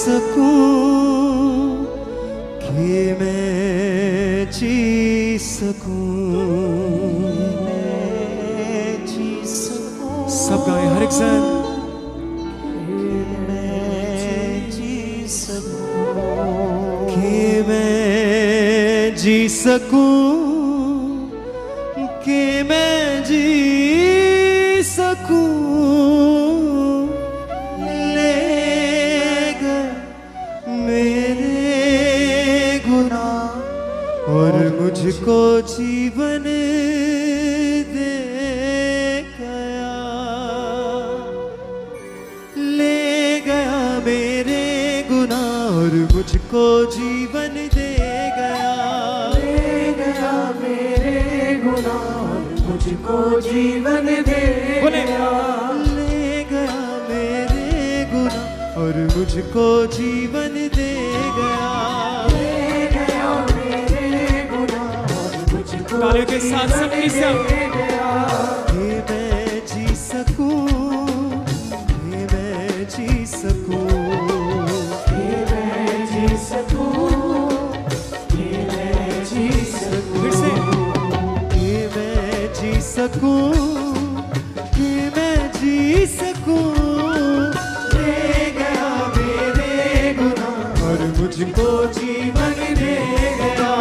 सकूं कि मैं जी सकूं, सब गाएं हर एक सन। कि मैं जी सकूं, कि मैं जी सकूं, ले गए मेरे गुनाह और मुझको जीवन दे गया, ले गया मेरे गुनाह और मुझको जीवन दे गया, ले गया मेरे गुनाह और मुझको जीवन दे गया, ले गया मेरे गुनाह और मुझको जीवन दे गया, ले गया मेरे गुनाह और मुझको तालियों के साथ सबकी सब कि मैं जी सकूं, कि मैं जी सकूं, कि मैं जी सकूं, कि मैं जी सकूं, फिर से कि मैं जी सकूं, कि मैं जी सकूं, ले गया मेरे गुनाह और मुझको जीवन दे गया,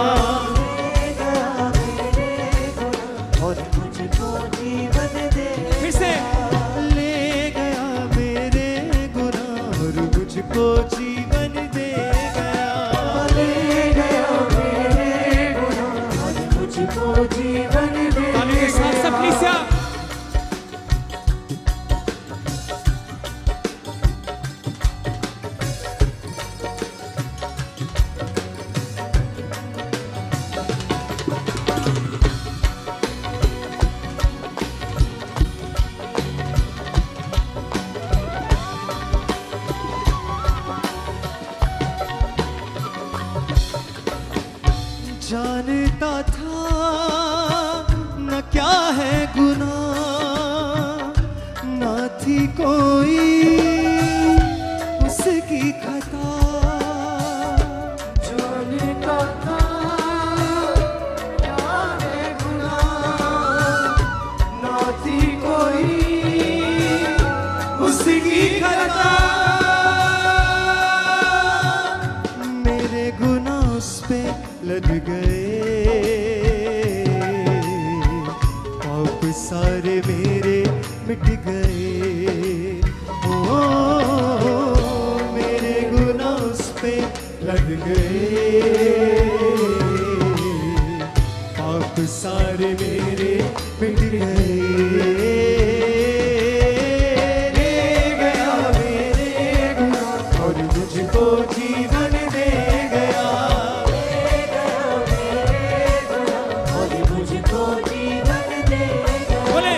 ले गया मेरे गुनाह और मुझको जीवन दे फिर से ले गया मेरे गुनाह और मुझको जीवन दे गया, ले गया मेरे गुनाह और मुझको जीवन दे तालियों के साथ सबकी सब जानता था न क्या है गुनाह, न थी कोई उसकी खता, जानता था क्या है गुनाह, ना थी कोई उसकी खता, मेरे गुनाह उस पे लद गए, पाप सारे मेरे मिट गए, ओ मेरे गुनाह उस पे लद गए, पाप सारे मेरे मिट गए, ले गया मेरे गुनाह और मुझको जीवन दे गया, और मुझको जीवन दे बोले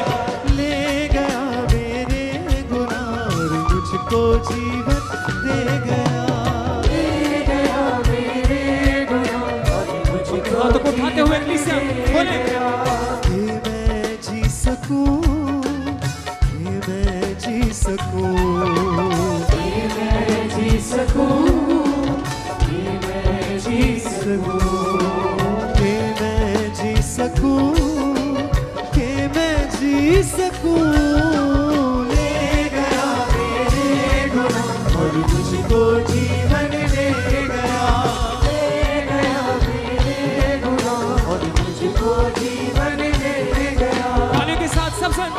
ले गया मेरे गुनाह और मुझको जीवन दे गया, गया मेरे गुनाह और मुझको हाथों को उठाते हुए कलीसिया बोले कि मैं जी सकूं, कि मैं जी सकूं, कि मैं जी सकूं, कि मैं जी सकूं, कि मैं जी सकूं, कि मैं जी सकूं, ले गया मेरे गुनाह और मुझको जीवन दे गया, ले गया मेरे गुनाह और मुझको जीवन दे गया, तालियों के साथ सब सन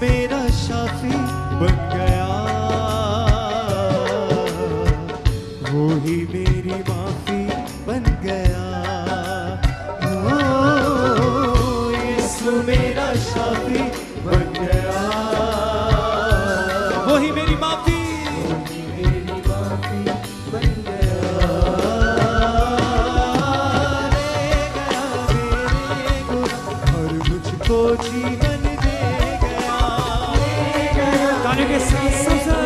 मेरा शाफी बन गया, वो ही मेरी माफी बन गया। ओ यीशु मेरा शाफी बन गया, वो ही मेरी माफी बन गया। ले गया मेरे गुनाह और मुझको जीवन दे गया। गाने के साथ सबसे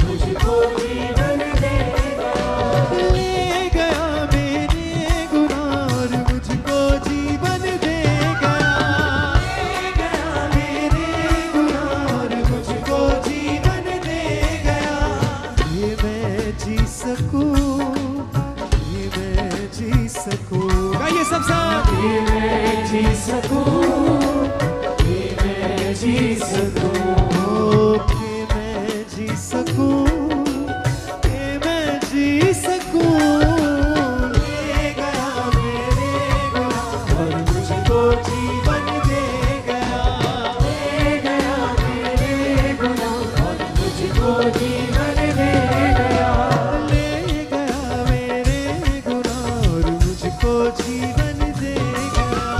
मुझको जीवन दे गया। ले गया मेरे गुनाह और मुझको जीवन दे गया। ले गया मेरे गुनाह और मुझको जीवन दे गया। ये मैं जी सकूं, ये मैं जी सकूं। गाइए सब साथ। ये मैं जी सकूं, ये मैं जी सकूं, कि मैं जी सकूं, कि मैं जी सकूं। ले गया मेरे गुनाह और मुझको जीवन दे गया। ले गया मेरे गुनाह और मुझको जीवन दे गया। ले गया मेरे गुनाह और मुझको जीवन दे गया।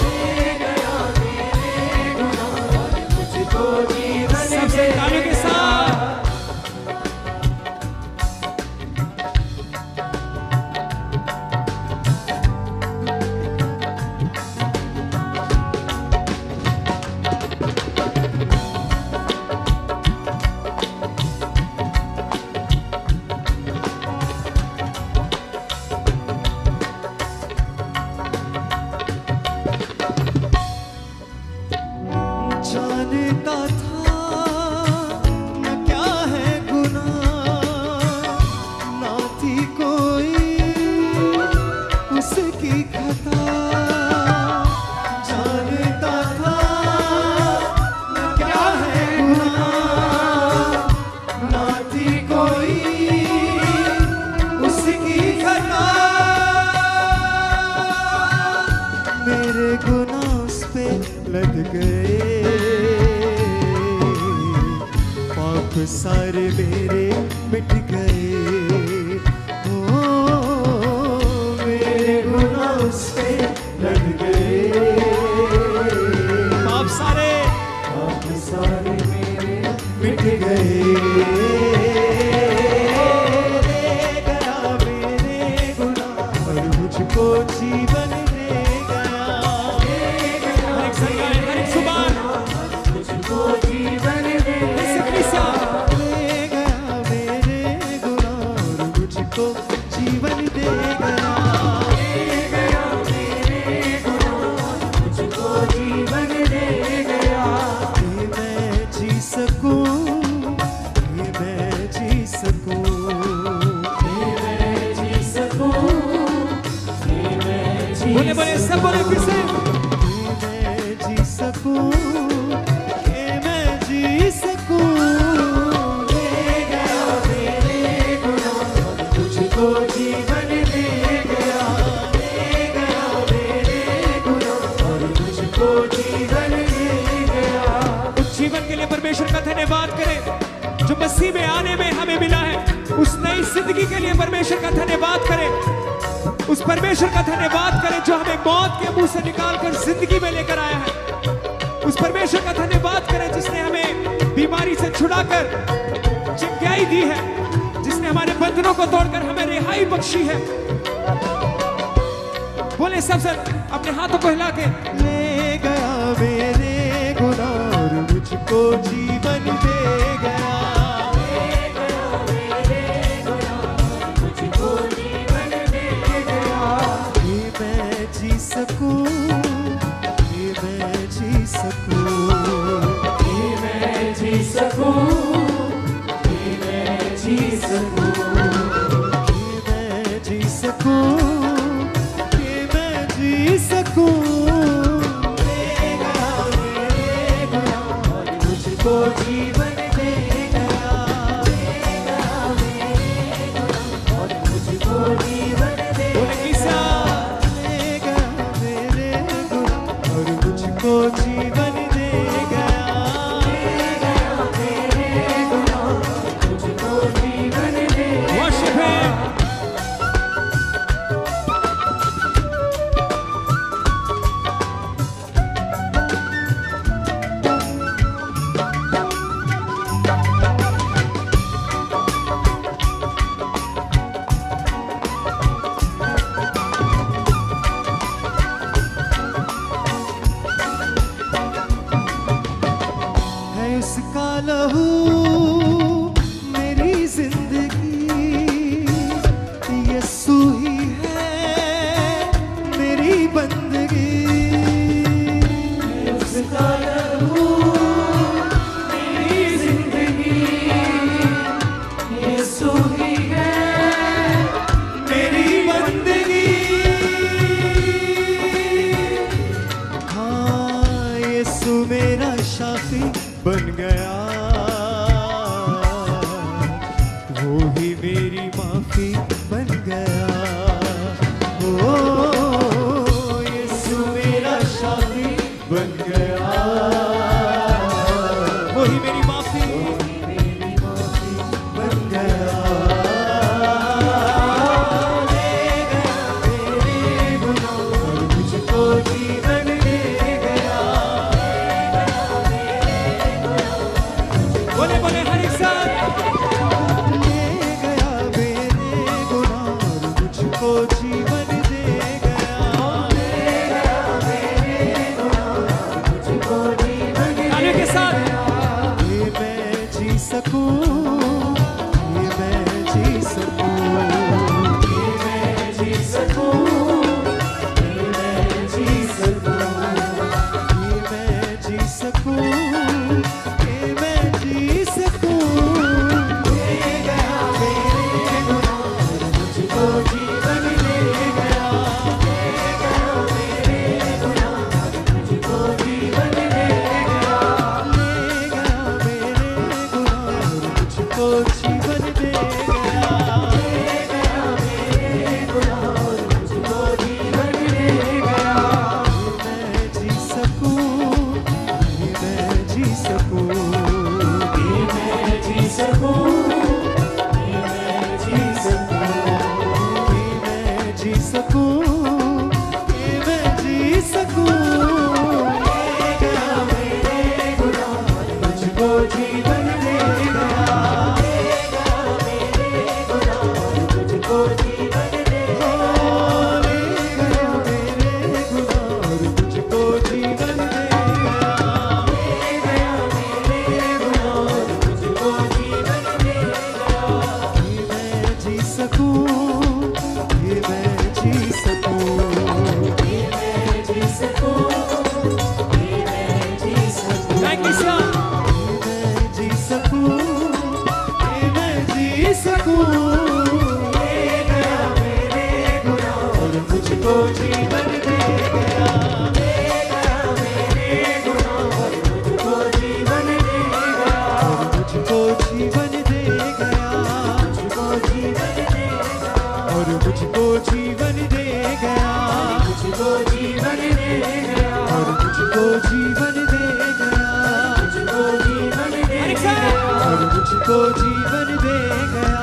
ले गया मेरे गुनाह और मुझको जीवन सबसे दे गाने के साथ जानता था न क्या है गुनाह, ना थी कोई उसकी खता। जानता था न क्या है गुनाह, ना थी कोई उसकी खता। मेरे गुनाह उस पे लद गए, पाप सारे मेरे मिट गए। ओ मेरे गुनाह उस पे लद गए, आप सारे पाप सारे मेरे मिट गए। ले गया मेरे गुनाह और मुझको जीवन दे गया। हर एक संगाय, हर एक सुबान मुझको जीवन दे सिकलिसा ले गया मेरे गुनाह और मुझको जीवन दे गया। ले गया मेरे गुनाह और मुझको जीवन दे गया। ये मैं जी सकूं, ये मैं जी सकूं। ये मैं जी सकूं, ये मैं जी बोले बोले सब बोले फिर से ये मैं जी सकूं, ये मैं जी सकूं। ले गया मेरे गुनाह और मुझको जीवन दे गया। ले गया मेरे गुनाह और मुझको जीवन दे गया। उस जीवन के लिए परमेश्वर का धन्यवाद करें जो मसीह में आने में हमें मिला है। उस नई जिंदगी के लिए परमेश्वर का धन्यवाद करें। उस परमेश्वर का धन्यवाद करें जो हमें मौत के मुंह से निकालकर जिंदगी में लेकर आया है। उस परमेश्वर का धन्यवाद करें जिसने हमें बीमारी से छुड़ाकर चंगाई दी है, जिसने हमारे बंधनों को तोड़कर हमें रिहाई बख्शी है। बोले सब सर अपने हाथों को हिला के ले गया मेरे गुनाह और मुझको जीवन दे गया। मुझको जीवन दे गया। ये मैं जी सकूं, ये मैं जी सकूं। ये मैं जी सकूं, ये मैं जी सकूं, ये मैं जी सकूं, ये मैं जी सकूं। ले गया मेरे गुनाह और मुझको जीवन दे गया। ले गया मेरे गुनाह और मुझको जीवन दे बोले किसा ले गया मेरे गुनाह और मुझको जीवन दे गया। जिसका लहू मेरी जिंदगी, यीशु ही है मेरी बंदगी। उसका लहू मेरी जिंदगी, यीशु ही है मेरी बंदगी। हाँ, यीशु मेरा शाफी बन गया, वो ही मेरी माफी बन गया। ओ यीशु मेरा शाफी बन गया, वो ही मेरी माफी बन गया। ले गया मेरे गुनाह और मुझको जीवन दे गया। बोले बोले हर एक साथ। ले गया मेरे गुनाह और मुझको जीवन दे गया। ले गया मेरे गुनाह और मुझको जीवन दे तालियों के साथ। ये मैं जी सकूं, ये मैं जी सकूं, ये मैं जी सकूं, ये मैं जी सकूं, ये मैं जी सकूं, ये मैं जी सकूं। ले गया मेरे गुनाह और मुझको जीवन दे गया। ले गया मेरे गुनाह और मुझको जीवन दे गया। ले गया मेरे गुनाह और मुझको जीवन दे गया। ले गया मेरे गुनाह और मुझको जीवन दे गया। ये मैं जी सकूं, ये मैं जी सकूं, ये मैं जी सकूं, ये मैं जी सकूं, ये मैं जी सकूं, ये मैं जी सकूं। ले गया मेरे गुनाह और मुझको जीवन दे गया। ले गया मेरे गुनाह और मुझको जीवन दे गया। ले गया मेरे गुनाह और मुझको जीवन दे गया। ले गया मेरे गुनाह और मुझको जीवन दे गया। ये मैं जी सकूं, ये मैं जी सकूं, ये मैं जी सकूं, ये मैं जी सकूं। Thank you sir. ये मैं जी सकूं, ये मैं जी सकूं। ले गया मेरे गुनाह और मुझको जीवन दे गया। ले गया मेरे गुनाह और मुझको जीवन दे गया। और मुझको जीवन दे गया। मुझको जीवन दे गया। और मुझको जीवन दे गया। मुझको जीवन दे गया। और मुझको जीवन दे गया। मुझको जीवन दे हर एक साथ। और मुझको जीवन दे गया।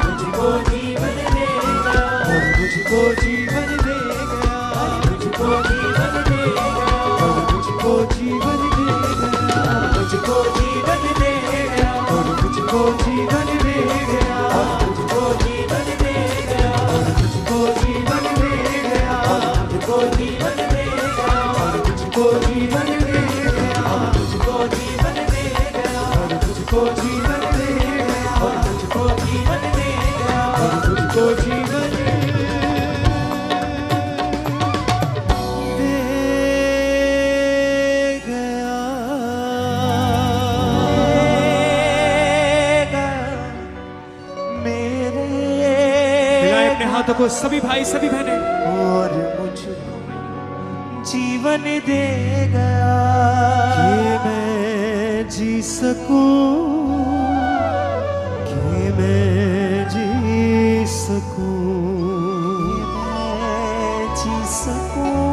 मुझको जीवन दे गया। और मुझको जीवन दे गया। मुझको जीवन दे गया। और मुझको जीवन दे गया। मुझको जीवन दे गया। और मुझको जीवन दे गया। और मुझको जीवन दे गया। और मुझको जीवन दे गया। और मुझको जीवन दे गया। और मुझको जीवन दे गया। और मुझको जीवन दे गया। और मुझको जीवन दे गया। और मुझको जीवन दे गया। और मुझको जीवन दे गया। मेरे मिलाएं अपने हाथों को सभी भाई सभी बहनें। और मुझको जीवन दे गया कि मैं जी सकूं, कि मैं जी सकूं, कि मैं जी सकूं,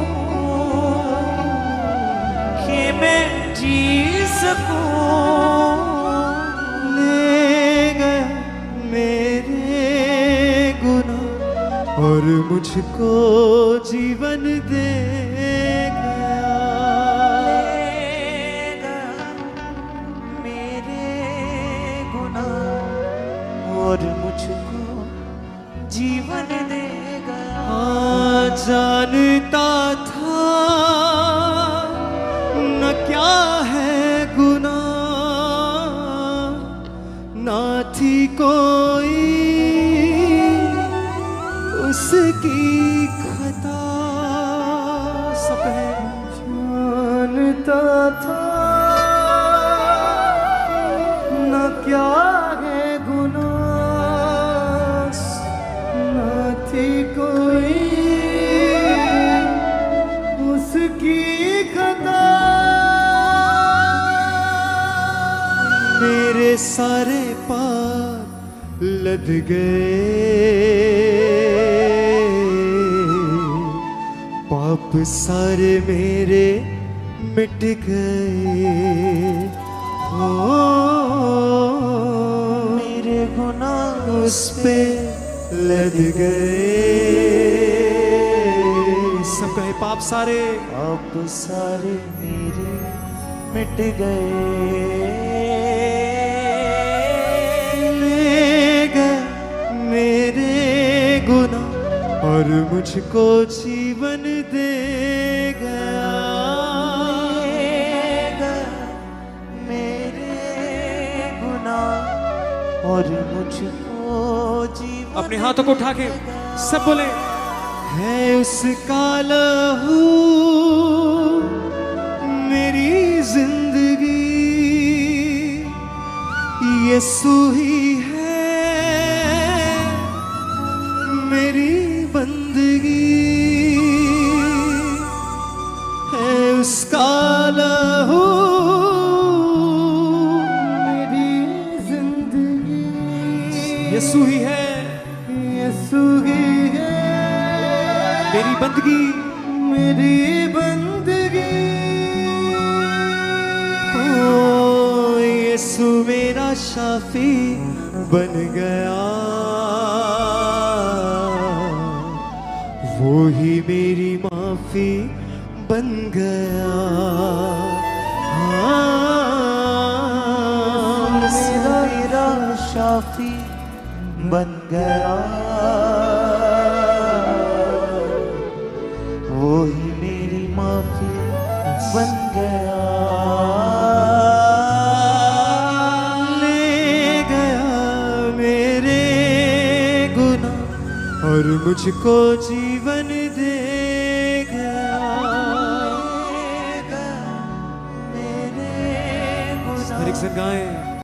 कि मैं जी सकूं। ले गया मेरे गुनाह और मुझको जीवन दे गया। लेगा मेरे गुनाह और मुझको जीवन दे गया। जानता था न क्या है गुनाह, मेरे सारे पाप लद गए, पाप सारे मेरे मिट गए। हो मेरे गुनाह उस पे लद गए। सब कहे पाप सारे, पाप सारे मेरे मिट गए। ले गए मेरे गुनाह और मुझको जीवन दे गया। मेरे गुनाह और मुझको जीवन। अपने हाथों को उठा के सब बोले, है उसका लहू मेरी जिंदगी, यीशु ही है मेरी बंदगी। है उसका लहू मेरी जिंदगी, यीशु ही है यीशु ही है मेरी बंदगी, मेरी बंदगी। ओ यीशु मेरा शाफी बन गया, वो ही मेरी माफी बन गया। मेरा शाफी बन गया, वो ही मेरी माफी बन गया। ले गया मेरे गुनाह और मुझको जीवन दे गया। मेरे हर एक से गाएं,